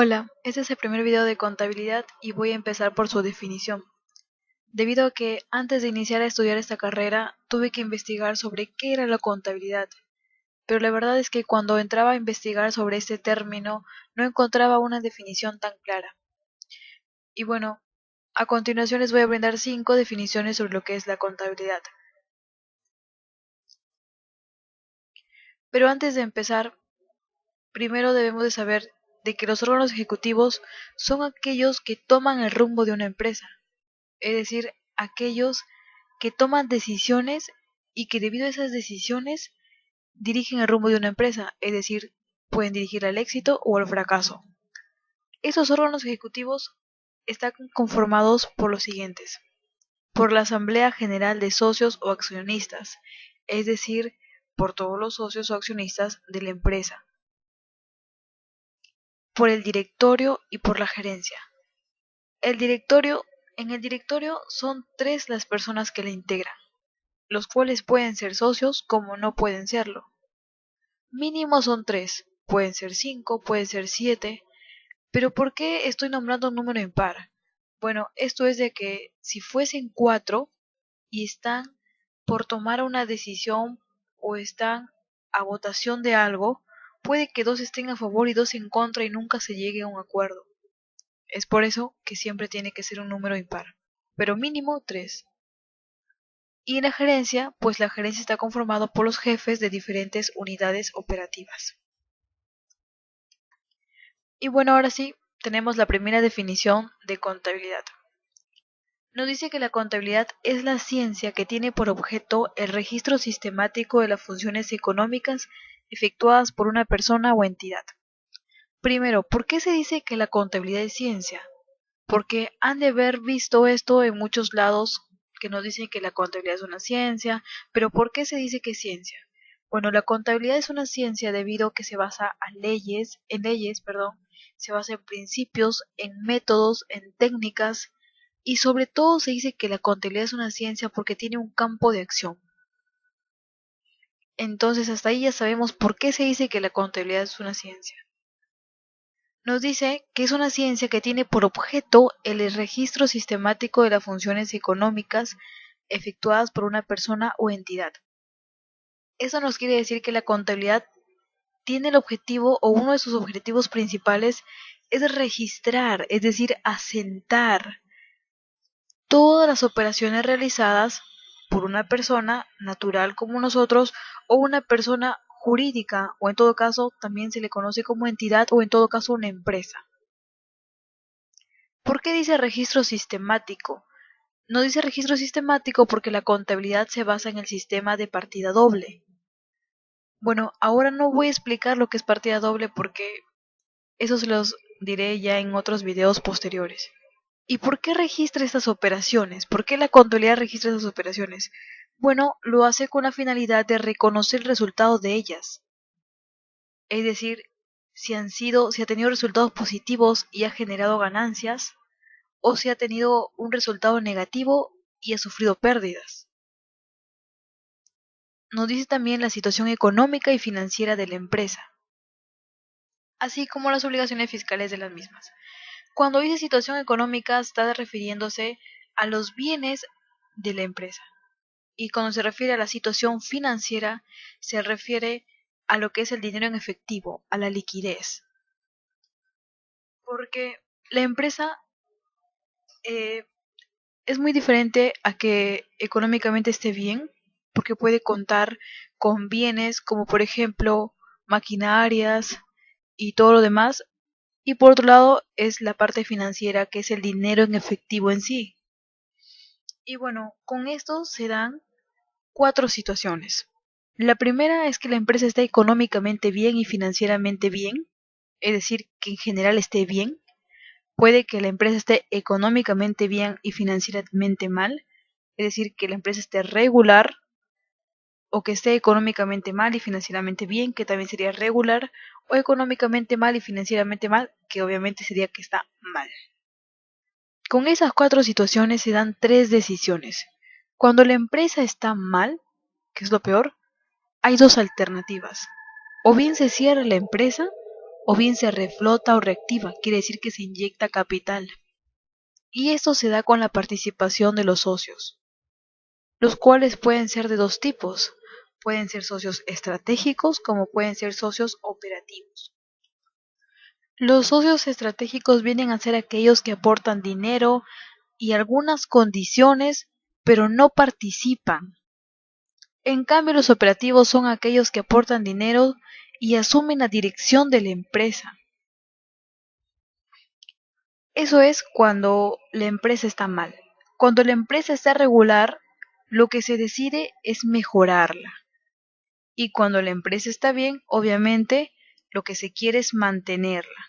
Hola, este es el primer video de contabilidad y voy a empezar por su definición, debido a que antes de iniciar a estudiar esta carrera tuve que investigar sobre qué era la contabilidad, pero la verdad es que cuando entraba a investigar sobre este término no encontraba una definición tan clara. Y bueno, a continuación les voy a brindar 5 definiciones sobre lo que es la contabilidad. Pero antes de empezar, primero debemos de saber de que los órganos ejecutivos son aquellos que toman el rumbo de una empresa, es decir, aquellos que toman decisiones y que debido a esas decisiones dirigen el rumbo de una empresa, es decir, pueden dirigir al éxito o al fracaso. Esos órganos ejecutivos están conformados por los siguientes: por la Asamblea General de Socios o Accionistas, es decir, por todos los socios o accionistas de la empresa, por el directorio y por la gerencia. En el directorio son 3 las personas que le integran, los cuales pueden ser socios como no pueden serlo. Mínimo son 3, pueden ser 5, pueden ser 7, pero ¿por qué estoy nombrando un número impar? Bueno, esto es de que si fuesen 4 y están por tomar una decisión o están a votación de algo, puede que 2 estén a favor y 2 en contra y nunca se llegue a un acuerdo. Es por eso que siempre tiene que ser un número impar, pero mínimo 3. Y en la gerencia, pues la gerencia está conformada por los jefes de diferentes unidades operativas. Y bueno, ahora sí, tenemos la primera definición de contabilidad. Nos dice que la contabilidad es la ciencia que tiene por objeto el registro sistemático de las funciones económicas efectuadas por una persona o entidad. Primero, ¿por qué se dice que la contabilidad es ciencia? Porque han de haber visto esto en muchos lados que nos dicen que la contabilidad es una ciencia, pero ¿por qué se dice que es ciencia? Bueno, la contabilidad es una ciencia debido a que se basa en leyes, se basa en principios, en métodos, en técnicas, y sobre todo se dice que la contabilidad es una ciencia porque tiene un campo de acción. Entonces hasta ahí ya sabemos por qué se dice que la contabilidad es una ciencia. Nos dice que es una ciencia que tiene por objeto el registro sistemático de las funciones económicas efectuadas por una persona o entidad. Eso nos quiere decir que la contabilidad tiene el objetivo o uno de sus objetivos principales es registrar, es decir, asentar todas las operaciones realizadas por una persona natural como nosotros o una persona jurídica, o en todo caso también se le conoce como entidad o en todo caso una empresa. ¿Por qué dice registro sistemático? No dice registro sistemático porque la contabilidad se basa en el sistema de partida doble. Bueno, ahora no voy a explicar lo que es partida doble porque eso se los diré ya en otros videos posteriores. ¿Y por qué registra estas operaciones? ¿Por qué la contabilidad registra estas operaciones? Bueno, lo hace con la finalidad de reconocer el resultado de ellas. Es decir, si ha tenido resultados positivos y ha generado ganancias, o si ha tenido un resultado negativo y ha sufrido pérdidas. Nos dice también la situación económica y financiera de la empresa, así como las obligaciones fiscales de las mismas. Cuando dice situación económica está refiriéndose a los bienes de la empresa. Y cuando se refiere a la situación financiera, se refiere a lo que es el dinero en efectivo, a la liquidez. Porque la empresa eh, es muy diferente a que económicamente esté bien, porque puede contar con bienes como por ejemplo maquinarias y todo lo demás. Y por otro lado es la parte financiera, que es el dinero en efectivo en sí. Y bueno, con esto se dan 4 situaciones. La primera es que la empresa esté económicamente bien y financieramente bien, es decir, que en general esté bien. Puede que la empresa esté económicamente bien y financieramente mal, es decir, que la empresa esté regular, o que esté económicamente mal y financieramente bien, que también sería regular, o económicamente mal y financieramente mal, que obviamente sería que está mal. Con esas 4 situaciones se dan 3 decisiones. Cuando la empresa está mal, que es lo peor, hay 2 alternativas. O bien se cierra la empresa, o bien se reflota o reactiva, quiere decir que se inyecta capital. Y esto se da con la participación de los socios, los cuales pueden ser de dos tipos. Pueden ser socios estratégicos como pueden ser socios operativos. Los socios estratégicos vienen a ser aquellos que aportan dinero y algunas condiciones, pero no participan. En cambio, los operativos son aquellos que aportan dinero y asumen la dirección de la empresa. Eso es cuando la empresa está mal. Cuando la empresa está regular, lo que se decide es mejorarla. Y cuando la empresa está bien, obviamente, lo que se quiere es mantenerla.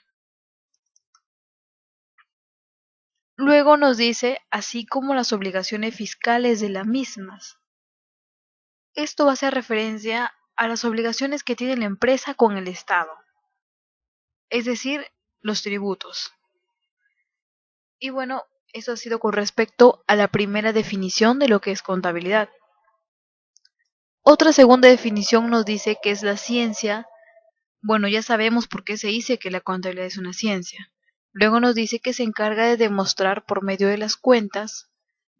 Luego nos dice, así como las obligaciones fiscales de las mismas. Esto va a hacer referencia a las obligaciones que tiene la empresa con el Estado, es decir, los tributos. Y bueno, eso ha sido con respecto a la primera definición de lo que es contabilidad. Otra segunda definición nos dice que es la ciencia. Bueno, ya sabemos por qué se dice que la contabilidad es una ciencia. Luego nos dice que se encarga de demostrar por medio de las cuentas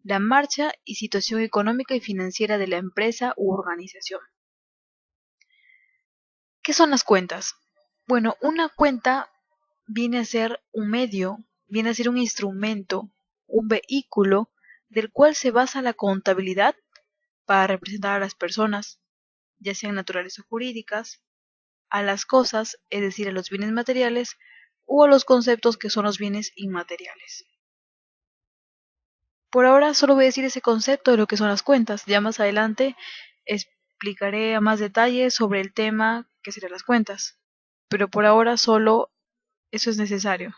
la marcha y situación económica y financiera de la empresa u organización. ¿Qué son las cuentas? Bueno, una cuenta viene a ser un medio, viene a ser un instrumento, un vehículo del cual se basa la contabilidad para representar a las personas, ya sean naturales o jurídicas, a las cosas, es decir, a los bienes materiales, o a los conceptos que son los bienes inmateriales. Por ahora solo voy a decir ese concepto de lo que son las cuentas. Ya más adelante explicaré a más detalle sobre el tema que serían las cuentas. Pero por ahora solo eso es necesario.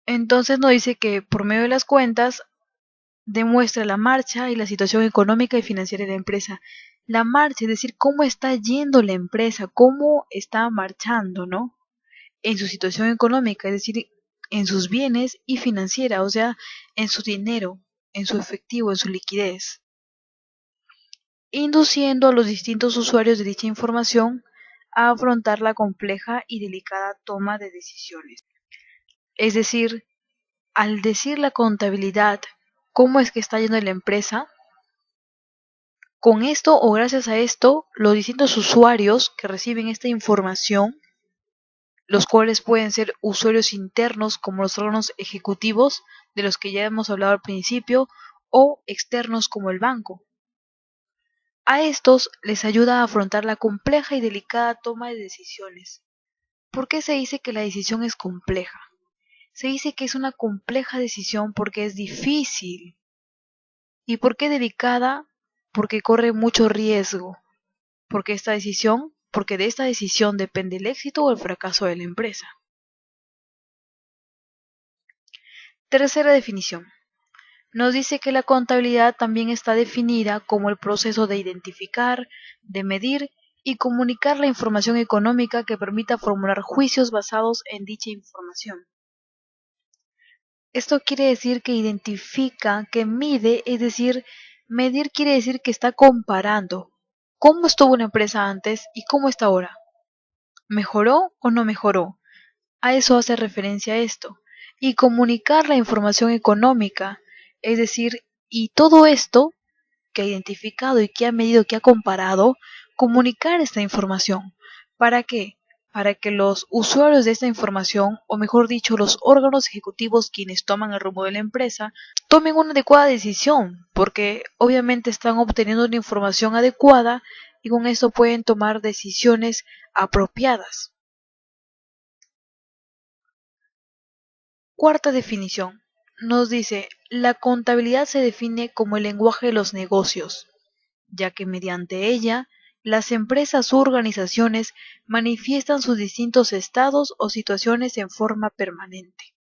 Entonces nos dice que por medio de las cuentas demuestra la marcha y la situación económica y financiera de la empresa. La marcha, es decir, cómo está yendo la empresa, cómo está marchando, ¿no? En su situación económica, es decir, en sus bienes y financiera, o sea, en su dinero, en su efectivo, en su liquidez, induciendo a los distintos usuarios de dicha información a afrontar la compleja y delicada toma de decisiones. Es decir, al decir la contabilidad, cómo es que está yendo la empresa, con esto o gracias a esto, los distintos usuarios que reciben esta información, los cuales pueden ser usuarios internos como los órganos ejecutivos, de los que ya hemos hablado al principio, o externos como el banco. A estos les ayuda a afrontar la compleja y delicada toma de decisiones. ¿Por qué se dice que la decisión es compleja? Se dice que es una compleja decisión porque es difícil. ¿Y por qué delicada? Porque corre mucho riesgo. Porque de esta decisión depende el éxito o el fracaso de la empresa. Tercera definición. Nos dice que la contabilidad también está definida como el proceso de identificar, de medir y comunicar la información económica que permita formular juicios basados en dicha información. Esto quiere decir que identifica, que mide, es decir, medir quiere decir que está comparando cómo estuvo una empresa antes y cómo está ahora. ¿Mejoró o no mejoró? A eso hace referencia esto. Y comunicar la información económica, es decir, y todo esto que ha identificado y que ha medido, que ha comparado, comunicar esta información. ¿Para qué? Para que los usuarios de esta información, o mejor dicho, los órganos ejecutivos quienes toman el rumbo de la empresa, tomen una adecuada decisión, porque obviamente están obteniendo una información adecuada y con esto pueden tomar decisiones apropiadas. Cuarta definición. Nos dice, la contabilidad se define como el lenguaje de los negocios, ya que mediante ella las empresas u organizaciones manifiestan sus distintos estados o situaciones en forma permanente.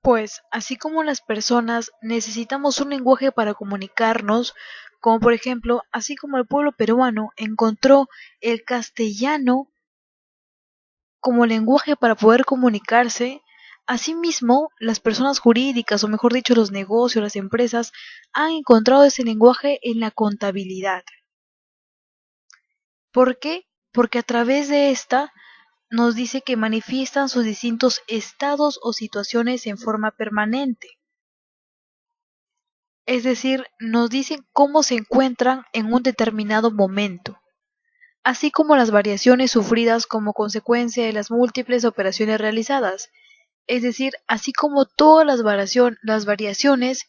Pues, así como las personas necesitamos un lenguaje para comunicarnos, como por ejemplo, así como el pueblo peruano encontró el castellano como lenguaje para poder comunicarse, asimismo, las personas jurídicas, o mejor dicho, los negocios, las empresas, han encontrado ese lenguaje en la contabilidad. ¿Por qué? porque a través de esta nos dice que manifiestan sus distintos estados o situaciones en forma permanente. Es decir, nos dicen cómo se encuentran en un determinado momento, así como las variaciones sufridas como consecuencia de las múltiples operaciones realizadas, es decir, así como todas las variaciones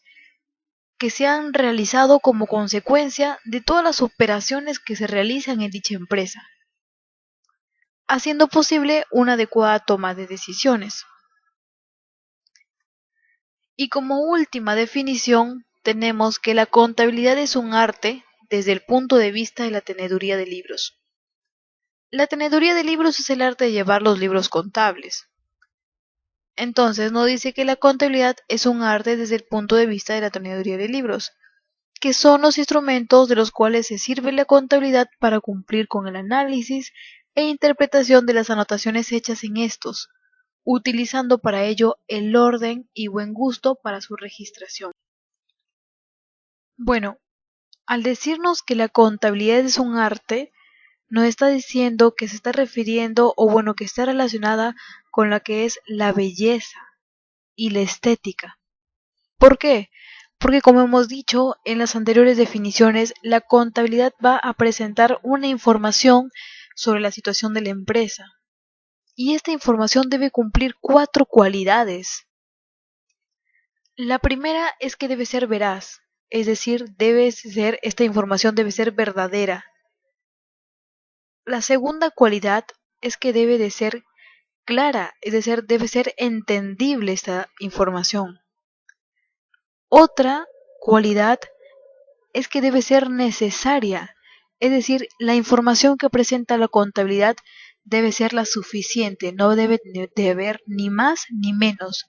que se han realizado como consecuencia de todas las operaciones que se realizan en dicha empresa, haciendo posible una adecuada toma de decisiones. Y como última definición, tenemos que la contabilidad es un arte desde el punto de vista de la teneduría de libros. La teneduría de libros es el arte de llevar los libros contables. Entonces nos dice que la contabilidad es un arte desde el punto de vista de la teneduría de libros, que son los instrumentos de los cuales se sirve la contabilidad para cumplir con el análisis e interpretación de las anotaciones hechas en estos, utilizando para ello el orden y buen gusto para su registración. Bueno, al decirnos que la contabilidad es un arte, nos está diciendo que se está refiriendo o bueno, que está relacionada con la que es la belleza y la estética. ¿Por qué? Porque como hemos dicho en las anteriores definiciones, la contabilidad va a presentar una información sobre la situación de la empresa. Y esta información debe cumplir 4 cualidades. La primera es que debe ser veraz, es decir, esta información debe ser verdadera. La segunda cualidad es que debe de ser clara, es decir, debe ser entendible esta información. Otra cualidad es que debe ser necesaria, es decir, la información que presenta la contabilidad debe ser la suficiente, no debe de haber ni más ni menos.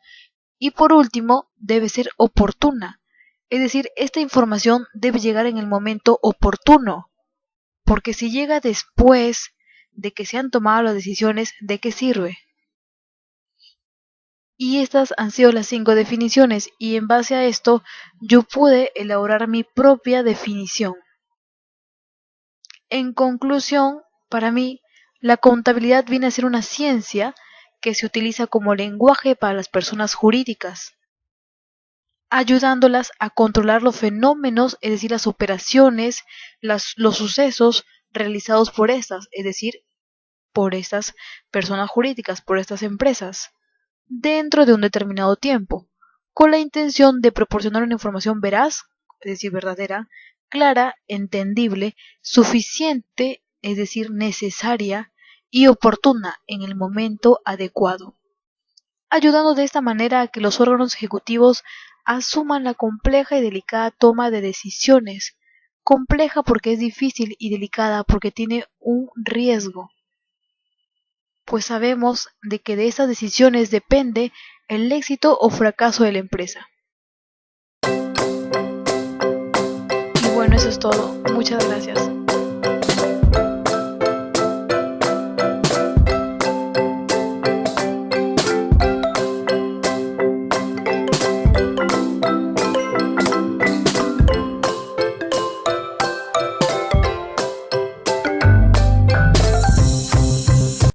Y por último, debe ser oportuna, es decir, esta información debe llegar en el momento oportuno, porque si llega después de que se han tomado las decisiones, ¿de qué sirve? Y estas han sido las 5 definiciones y en base a esto yo pude elaborar mi propia definición. En conclusión, para mí, la contabilidad viene a ser una ciencia que se utiliza como lenguaje para las personas jurídicas, ayudándolas a controlar los fenómenos, es decir, las operaciones, los sucesos realizados por estas, es decir, por estas personas jurídicas, por estas empresas, dentro de un determinado tiempo, con la intención de proporcionar una información veraz, es decir, verdadera, clara, entendible, suficiente, es decir, necesaria y oportuna en el momento adecuado, ayudando de esta manera a que los órganos ejecutivos asuman la compleja y delicada toma de decisiones, compleja porque es difícil y delicada porque tiene un riesgo, pues sabemos de que de estas decisiones depende el éxito o fracaso de la empresa. Y bueno, eso es todo. Muchas gracias.